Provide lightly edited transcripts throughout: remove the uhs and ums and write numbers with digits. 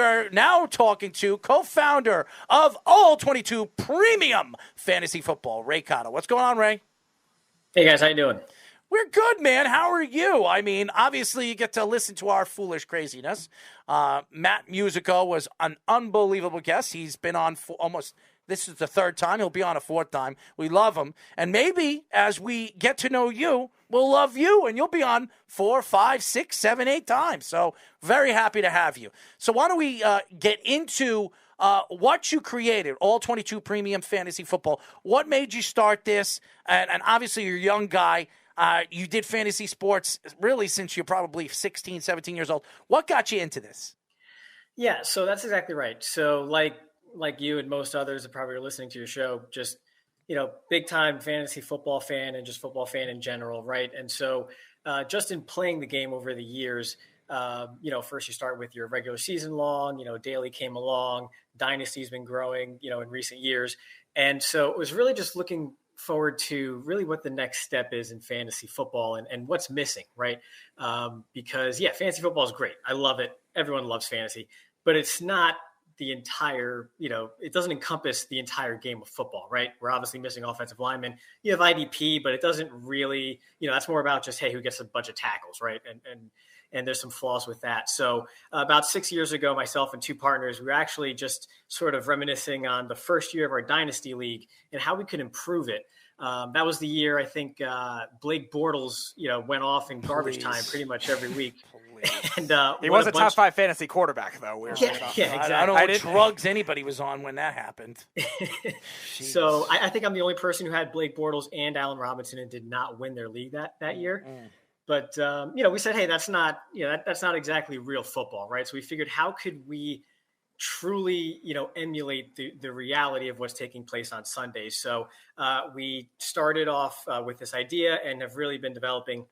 are now talking to co-founder of All 22 Premium Fantasy Football, Ray Cotto. What's going on, Ray? Hey, guys. How you doing? We're good, man. How are you? I mean, obviously, you get to listen to our foolish craziness. Matt Musico was an unbelievable guest. He's been on for almost – this is the third time. He'll be on a fourth time. We love him. And maybe as we get to know you, we'll love you, and you'll be on 4, 5, 6, 7, 8 times. So very happy to have you. So why don't we get into what you created, All 22 Premium Fantasy Football. What made you start this? And obviously, you're a young guy. You did fantasy sports really since you're probably 16, 17 years old. What got you into this? Yeah, so that's exactly right. So like you and most others that probably are listening to your show, just, big time fantasy football fan and just football fan in general, right? And so just in playing the game over the years, first you start with your regular season long, daily came along, dynasty's been growing, in recent years. And so it was really just looking forward to really what the next step is in fantasy football and what's missing, right? Because fantasy football is great. I love it. Everyone loves fantasy, but it's not the entire, it doesn't encompass the entire game of football, right? We're obviously missing offensive linemen. You have IDP, but it doesn't really, that's more about just, hey, who gets a bunch of tackles, right? And there's some flaws with that. So about 6 years ago, myself and 2 partners, we were actually just sort of reminiscing on the first year of our Dynasty League and how we could improve it. That was the year I think Blake Bortles, went off in garbage time pretty much every week. And he was a top 5 fantasy quarterback, though. Exactly. I don't know what drugs anybody was on when that happened. So I think I'm the only person who had Blake Bortles and Allen Robinson and did not win their league that year. But we said, hey, that's not that's not exactly real football, right? So we figured, how could we truly emulate the reality of what's taking place on Sundays? So we started off with this idea and have really been developing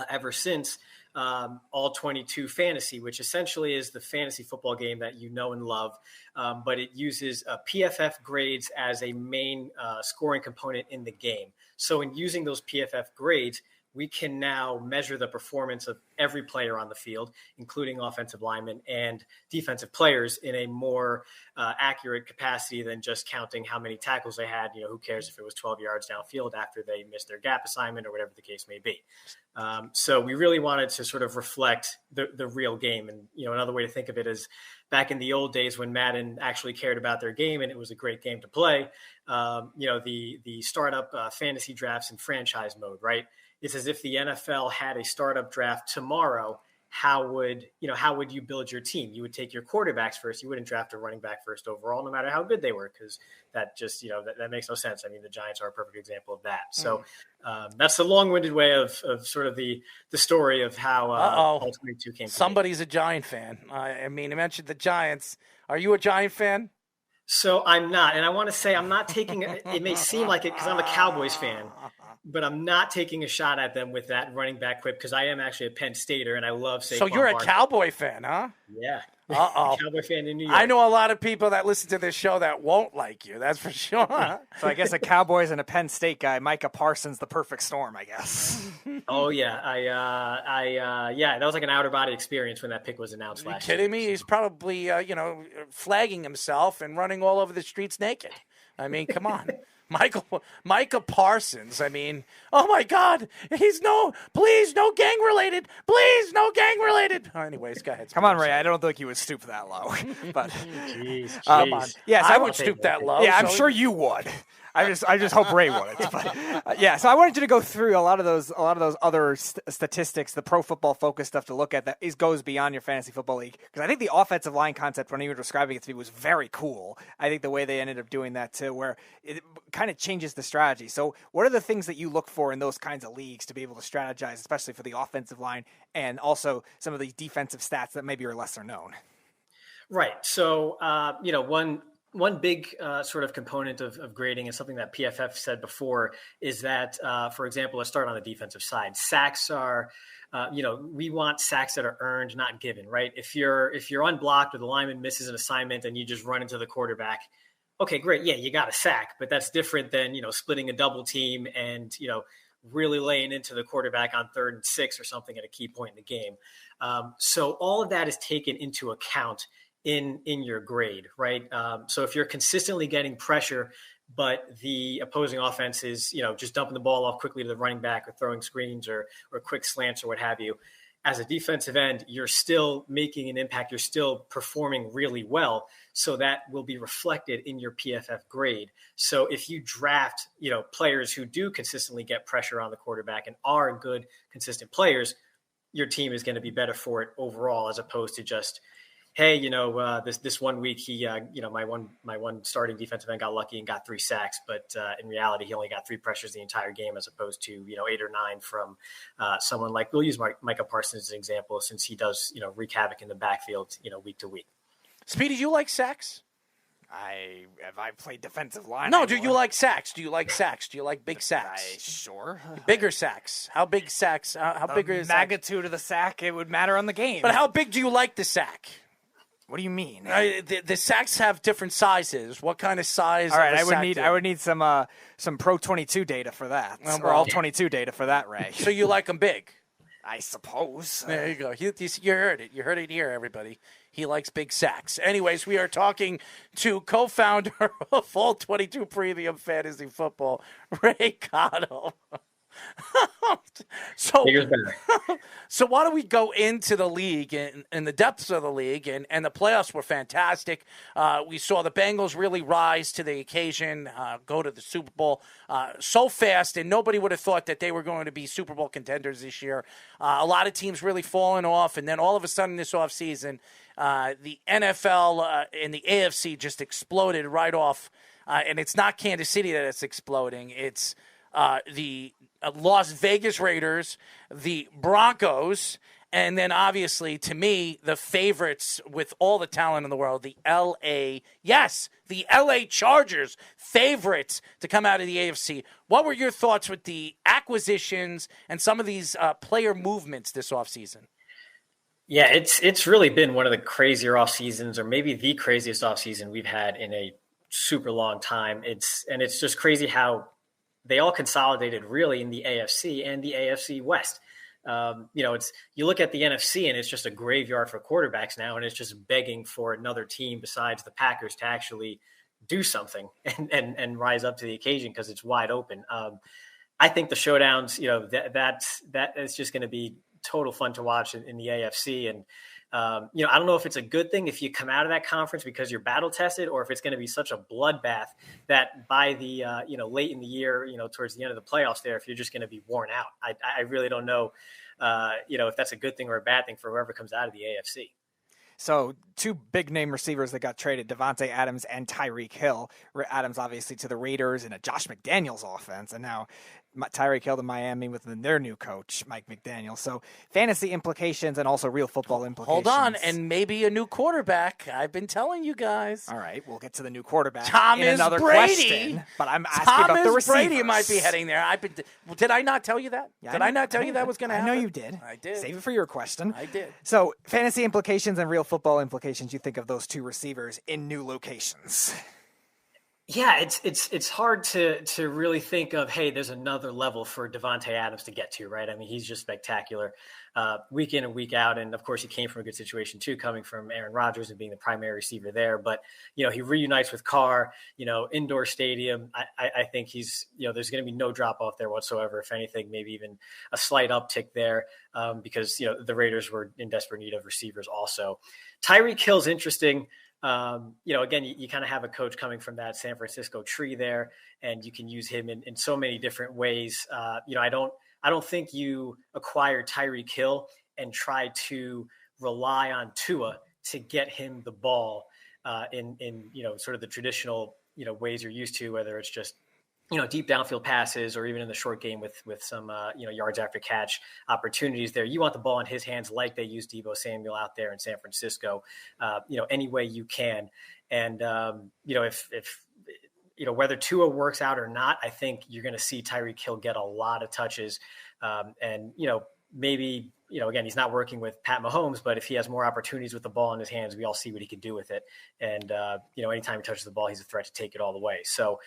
ever since All 22 Fantasy, which essentially is the fantasy football game that you know and love, but it uses PFF grades as a main scoring component in the game. So in using those PFF grades, we can now measure the performance of every player on the field, including offensive linemen and defensive players, in a more accurate capacity than just counting how many tackles they had. Who cares if it was 12 yards downfield after they missed their gap assignment or whatever the case may be. So we really wanted to sort of reflect the real game. And, another way to think of it is back in the old days when Madden actually cared about their game and it was a great game to play, the startup fantasy drafts in franchise mode, right? It's as if the NFL had a startup draft tomorrow. How would you build your team? You would take your quarterbacks first. You wouldn't draft a running back first overall, no matter how good they were, because that just, that makes no sense. I mean, the Giants are a perfect example of that. So that's the long-winded way of sort of the story of how All 22 came. Somebody's a Giant fan. I mean, I mentioned the Giants. Are you a Giant fan? So I'm not. And I want to say I'm not taking – it may seem like it because I'm a Cowboys fan. But I'm not taking a shot at them with that running back quip because I am actually a Penn Stater and I love Saquon. So you're a Cowboy fan, huh? Yeah. Cowboy fan in New York. I know a lot of people that listen to this show that won't like you. That's for sure. So I guess a Cowboys and a Penn State guy, Micah Parsons, the perfect storm, I guess. Oh yeah, that was like an outer body experience when that pick was announced last year. Are you kidding me? He's probably flagging himself and running all over the streets naked. I mean, come on. Micah Parsons. I mean, oh my God, please, no gang related. Please, no gang related. Oh, anyways, go ahead. Come on, Ray. I don't think you would stoop that low, but jeez. Come on. Yes, I would stoop that low. Yeah, I'm sure you would. I just hope Ray wouldn't. But, so I wanted you to go through a lot of those other statistics, the Pro Football Focus stuff to look at that goes beyond your fantasy football league. Because I think the offensive line concept, when you were describing it to me, was very cool. I think the way they ended up doing that too, where it kind of changes the strategy. So what are the things that you look for in those kinds of leagues to be able to strategize, especially for the offensive line and also some of the defensive stats that maybe are lesser known? Right. So, one big sort of component of grading, and something that PFF said before, is that, for example, let's start on the defensive side. Sacks are, we want sacks that are earned, not given, right? If you're unblocked or the lineman misses an assignment and you just run into the quarterback, okay, great. Yeah, you got a sack, but that's different than, splitting a double team and, really laying into the quarterback on 3rd and 6 or something at a key point in the game. So all of that is taken into account in your grade, right? So if you're consistently getting pressure, but the opposing offense is, just dumping the ball off quickly to the running back or throwing screens or quick slants or what have you, as a defensive end, you're still making an impact. You're still performing really well. So that will be reflected in your PFF grade. So if you draft, players who do consistently get pressure on the quarterback and are good, consistent players, your team is going to be better for it overall, as opposed to just, hey, this 1 week my one starting defensive end got lucky and got 3 sacks, but in reality he only got 3 pressures the entire game, as opposed to 8 or 9 from someone like, we'll use Micah Parsons as an example, since he does wreak havoc in the backfield week to week. Speedy, do you like sacks? Have I played defensive line? No, do you like sacks? Do you like sacks? Do you like big sacks? Sure. Bigger sacks. How big sacks? How big is the magnitude of the sack? It would matter on the game. But how big do you like the sack? What do you mean? The sacks have different sizes. What kind of size? All right, I would need some Pro 22 data for that, or all 22 data for that, Ray. So you like them big? I suppose. There you go. You heard it. You heard it here, everybody. He likes big sacks. Anyways, we are talking to co-founder of All 22 Premium Fantasy Football, Ray Cotto. So why don't we go into the league and the depths of the league, and the playoffs were fantastic. We saw the Bengals really rise to the occasion, go to the Super Bowl so fast, and nobody would have thought that they were going to be Super Bowl contenders this year. A lot of teams really falling off, and then all of a sudden this offseason, the NFL and the AFC just exploded right off, and it's not Kansas City that it's exploding. It's the Las Vegas Raiders, the Broncos, and then obviously, to me, the favorites with all the talent in the world, the LA Chargers, favorites to come out of the AFC. What were your thoughts with the acquisitions and some of these player movements this offseason? Yeah, it's really been one of the crazier off seasons, or maybe the craziest off season we've had in a super long time. It's just crazy how they all consolidated really in the AFC and the AFC West. You look at the NFC and it's just a graveyard for quarterbacks now, and it's just begging for another team besides the Packers to actually do something and rise up to the occasion, because it's wide open. I think the showdowns, that is just going to be total fun to watch in the AFC. And I don't know if it's a good thing if you come out of that conference because you're battle tested, or if it's going to be such a bloodbath that by the late in the year, towards the end of the playoffs there, if you're just going to be worn out. I really don't know if that's a good thing or a bad thing for whoever comes out of the AFC. So 2 big name receivers that got traded, Davante Adams and Tyreek Hill. Adams obviously to the Raiders in a Josh McDaniels offense, and now Tyreek Hill to Miami with their new coach, Mike McDaniel. So fantasy implications and also real football implications. Hold on, and maybe a new quarterback. I've been telling you guys. All right, we'll get to the new quarterback in another Brady. Question. But I'm asking about the receivers. Brady might be heading there. Did I not tell you that? Yeah, did I not tell you that was going to happen? I know you did. I did. Save it for your question. I did. So fantasy implications and real football implications, you think of those 2 receivers in new locations. Yeah, it's hard to really think of, hey, there's another level for Davante Adams to get to, right? I mean, he's just spectacular week in and week out. And of course, he came from a good situation too, coming from Aaron Rodgers and being the primary receiver there. But, he reunites with Carr, indoor stadium. I think he's, there's going to be no drop off there whatsoever. If anything, maybe even a slight uptick there because, the Raiders were in desperate need of receivers also. Tyreek Hill's interesting. Again, you kind of have a coach coming from that San Francisco tree there, and you can use him in so many different ways. I don't think you acquire Tyreek Hill and try to rely on Tua to get him the ball in sort of the traditional ways you're used to, whether it's just deep downfield passes or even in the short game with some yards after catch opportunities there. You want the ball in his hands like they use Deebo Samuel out there in San Francisco, any way you can. And, if whether Tua works out or not, I think you're going to see Tyreek Hill get a lot of touches and, maybe again, he's not working with Pat Mahomes, but if he has more opportunities with the ball in his hands, we all see what he can do with it. And, anytime he touches the ball, he's a threat to take it all the way. So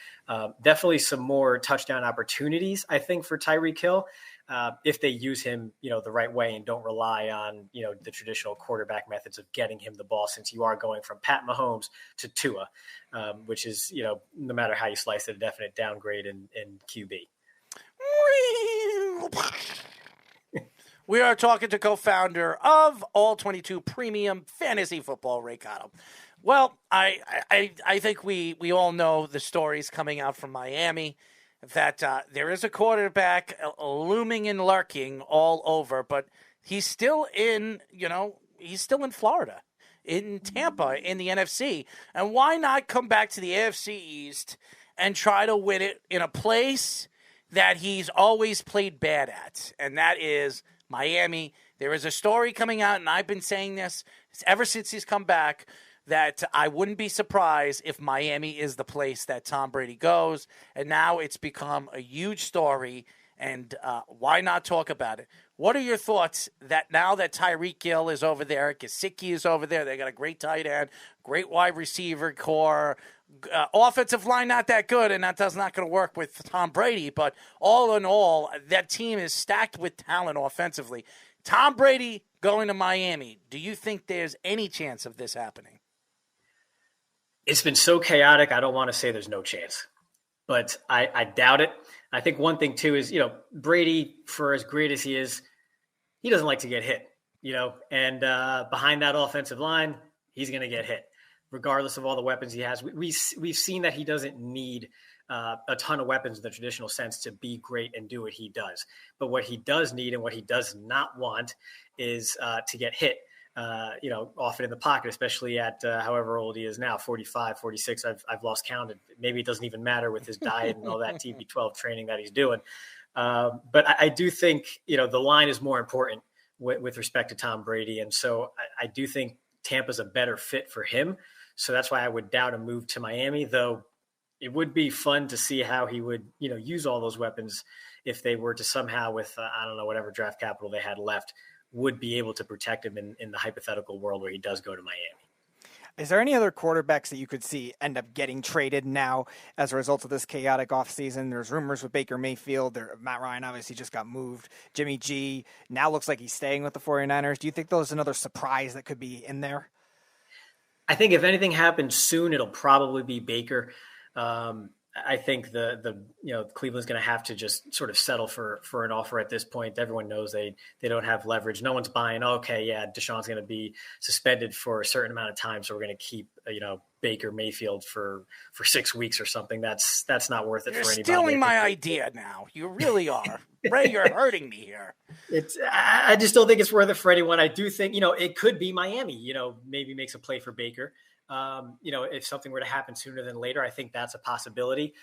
definitely some more touchdown opportunities, I think, for Tyreek Hill, if they use him, the right way and don't rely on, the traditional quarterback methods of getting him the ball, since you are going from Pat Mahomes to Tua, which is, no matter how you slice it, a definite downgrade in QB. We are talking to co-founder of All 22 Premium Fantasy Football, Ray Cotto. Well, I think we all know the stories coming out from Miami that there is a quarterback looming and lurking all over, but he's still in Florida, in Tampa, in the NFC. And why not come back to the AFC East and try to win it in a place that he's always played bad at, and that is Miami. There is a story coming out, and I've been saying this ever since he's come back, that I wouldn't be surprised if Miami is the place that Tom Brady goes, and now it's become a huge story, and why not talk about it? What are your thoughts that now that Tyreek Hill is over there, Gesicki is over there, they got a great tight end, great wide receiver core, offensive line not that good, and that's not going to work with Tom Brady, but all in all, that team is stacked with talent offensively. Tom Brady going to Miami, do you think there's any chance of this happening? It's been so chaotic, I don't want to say there's no chance, but I doubt it. I think one thing, too, is, Brady, for as great as he is, he doesn't like to get hit, and behind that offensive line, he's going to get hit, regardless of all the weapons he has. We've seen that he doesn't need a ton of weapons in the traditional sense to be great and do what he does. But what he does need and what he does not want is to get hit, often in the pocket, especially at however old he is now, 45, 46. I've lost count. Maybe it doesn't even matter with his diet and all that TB12 training that he's doing. But I do think, the line is more important with respect to Tom Brady. And so I do think Tampa's a better fit for him. So that's why I would doubt a move to Miami, though it would be fun to see how he would, use all those weapons if they were to somehow, with, whatever draft capital they had left, would be able to protect him in the hypothetical world where he does go to Miami. Is there any other quarterbacks that you could see end up getting traded now as a result of this chaotic offseason? There's rumors with Baker Mayfield. Matt Ryan obviously just got moved. Jimmy G now looks like he's staying with the 49ers. Do you think there's another surprise that could be in there? I think if anything happens soon, it'll probably be Baker. I think Cleveland's going to have to just sort of settle for an offer at this point. Everyone knows they don't have leverage. No one's buying, okay, yeah, Deshaun's going to be suspended for a certain amount of time, so we're going to keep Baker Mayfield for 6 weeks or something. That's not worth it for anybody. You're stealing my idea now. You really are. Ray, you're hurting me here. I just don't think it's worth it for anyone. I do think, it could be Miami, maybe makes a play for Baker. If something were to happen sooner than later, I think that's a possibility.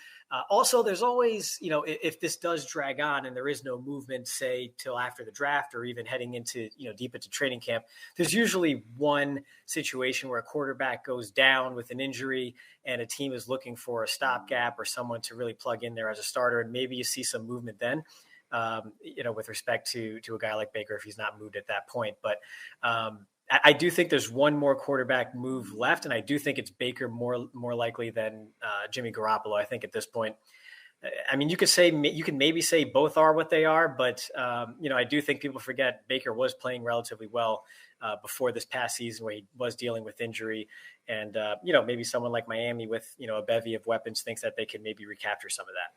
Also, there's always, if this does drag on and there is no movement, say, till after the draft or even heading into, deep into training camp, there's usually one situation where a quarterback goes down with an injury and a team is looking for a stopgap or someone to really plug in there as a starter. And maybe you see some movement then, with respect to a guy like Baker if he's not moved at that point. But I do think there's one more quarterback move left, and I do think it's Baker more likely than Jimmy Garoppolo. I think at this point, I mean, you can maybe say both are what they are, but I do think people forget Baker was playing relatively well before this past season, where he was dealing with injury, and maybe someone like Miami with a bevy of weapons thinks that they can maybe recapture some of that.